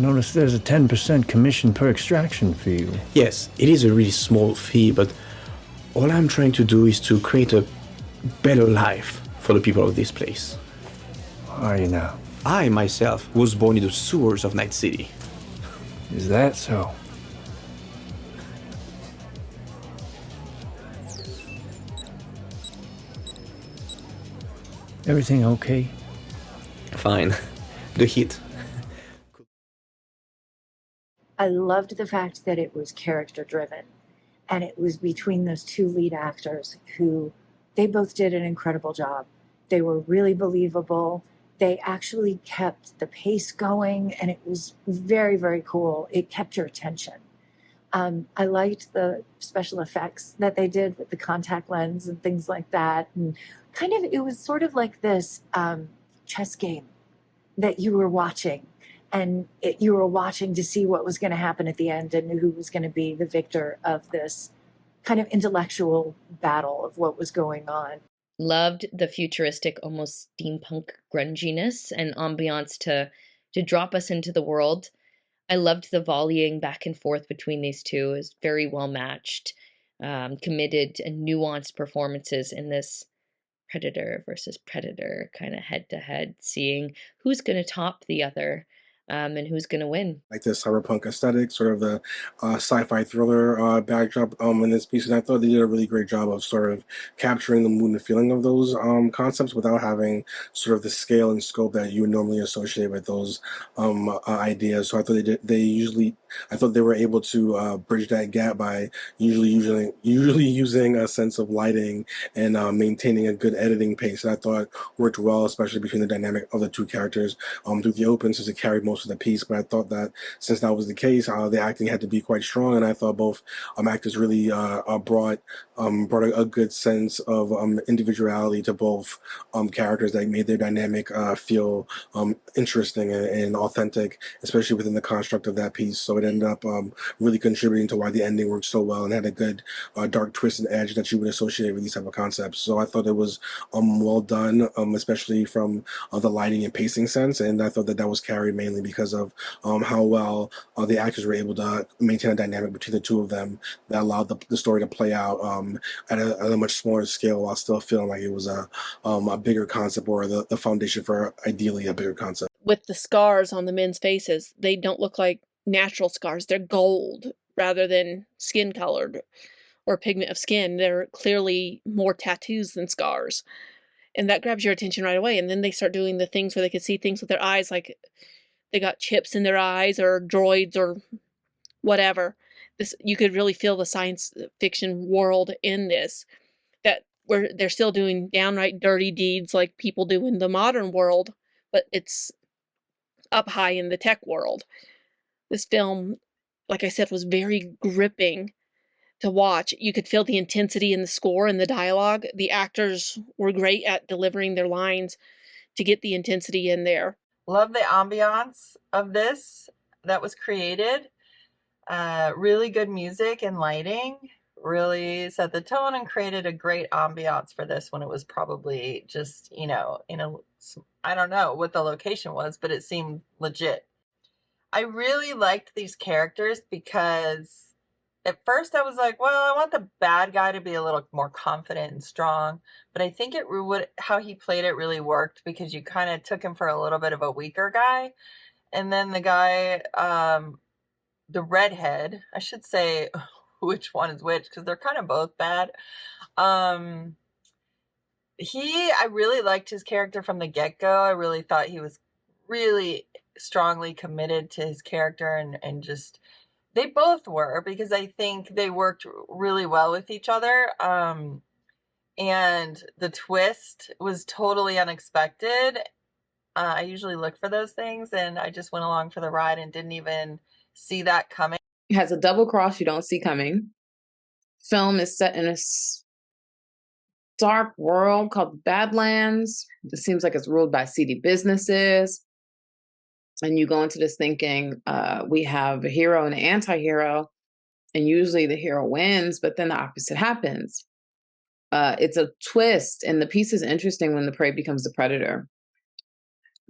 Notice there's a 10% commission per extraction fee. Yes, it is a really small fee, but all I'm trying to do is to create a better life for the people of this place. How are you now? I, myself, was born in the sewers of Night City. Is that so? Everything okay? Fine. The heat. I loved the fact that it was character driven, and it was between those two lead actors who they both did an incredible job. They were really believable. They actually kept the pace going, and it was very, very cool. It kept your attention. I liked the special effects that they did with the contact lens and things like that. And kind of, it was sort of like this chess game that you were watching. And you were watching to see what was going to happen at the end and who was going to be the victor of this kind of intellectual battle of what was going on. Loved the futuristic, almost steampunk grunginess and ambiance to drop us into the world. I loved the volleying back and forth between these two. It was very well matched, committed and nuanced performances in this predator versus predator kind of head-to-head, seeing who's going to top the other. And who's going to win. Like the cyberpunk aesthetic, sort of the sci-fi thriller backdrop in this piece. And I thought they did a really great job of sort of capturing the mood and feeling of those concepts without having sort of the scale and scope that you would normally associate with those ideas. So I thought I thought they were able to bridge that gap by usually using a sense of lighting and maintaining a good editing pace. And I thought worked well, especially between the dynamic of the two characters through the open, since it carried most of the piece. But I thought that since that was the case, the acting had to be quite strong, and I thought both actors really brought a good sense of individuality to both characters that made their dynamic feel interesting and authentic, especially within the construct of that piece. So it ended up really contributing to why the ending worked so well and had a good dark twist and edge that you would associate with these type of concepts. So I thought it was well done, especially from the lighting and pacing sense, and I thought that was carried mainly because of how well the actors were able to maintain a dynamic between the two of them that allowed the story to play out at a much smaller scale while still feeling like it was a bigger concept, or the foundation for ideally a bigger concept. With the scars on the men's faces, they don't look like natural scars. They're gold rather than skin colored or pigment of skin. They're clearly more tattoos than scars. And that grabs your attention right away. And then they start doing the things where they could see things with their eyes, like they got chips in their eyes or droids or whatever. You could really feel the science fiction world in this, that where they're still doing downright dirty deeds like people do in the modern world, but it's up high in the tech world. This film, like I said, was very gripping to watch. You could feel the intensity in the score and the dialogue. The actors were great at delivering their lines to get the intensity in there. Love the ambiance of this that was created. Really good music and lighting really set the tone and created a great ambiance for this when it was probably just, I don't know what the location was, but it seemed legit. I really liked these characters because at first I was like, well, I want the bad guy to be a little more confident and strong, but I think how he played it really worked because you kind of took him for a little bit of a weaker guy. And then the guy, the redhead, I should say which one is which because they're kind of both bad. I really liked his character from the get-go. I really thought he was really strongly committed to his character and just, they both were, because I think they worked really well with each other. And the twist was totally unexpected. I usually look for those things, and I just went along for the ride and didn't even see that coming. It has a double cross you don't see coming. Film is set in a dark world called Badlands. It seems like it's ruled by seedy businesses. And you go into this thinking, we have a hero and an anti-hero, and usually the hero wins, but then the opposite happens. It's a twist, and the piece is interesting when the prey becomes the predator.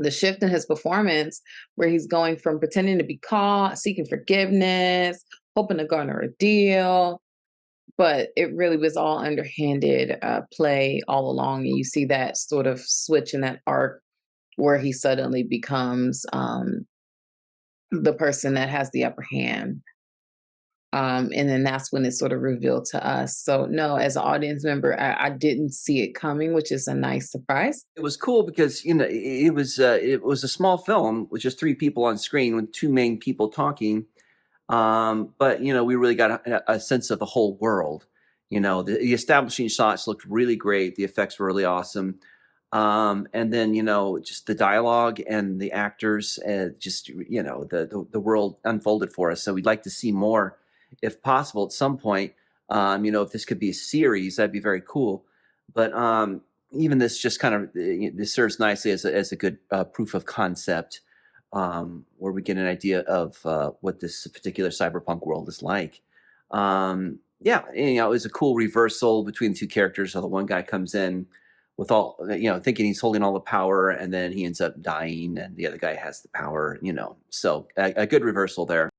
the shift in his performance, where he's going from pretending to be caught, seeking forgiveness, hoping to garner a deal, but it really was all underhanded play all along. And you see that sort of switch in that arc where he suddenly becomes the person that has the upper hand. And then that's when it's sort of revealed to us. So no, as an audience member, I didn't see it coming, which is a nice surprise. It was cool because it was a small film with just 3 people on screen with 2 main people talking, but we really got a sense of the whole world. The establishing shots looked really great. The effects were really awesome. And then just the dialogue and the actors, just the world unfolded for us. So we'd like to see more, if possible, at some point. If this could be a series, that'd be very cool. But even this just kind of this serves nicely as a good proof of concept, where we get an idea of what this particular cyberpunk world is like. Yeah, it was a cool reversal between the 2 characters. So the one guy comes in with all, thinking he's holding all the power, and then he ends up dying, and the other guy has the power. So a good reversal there.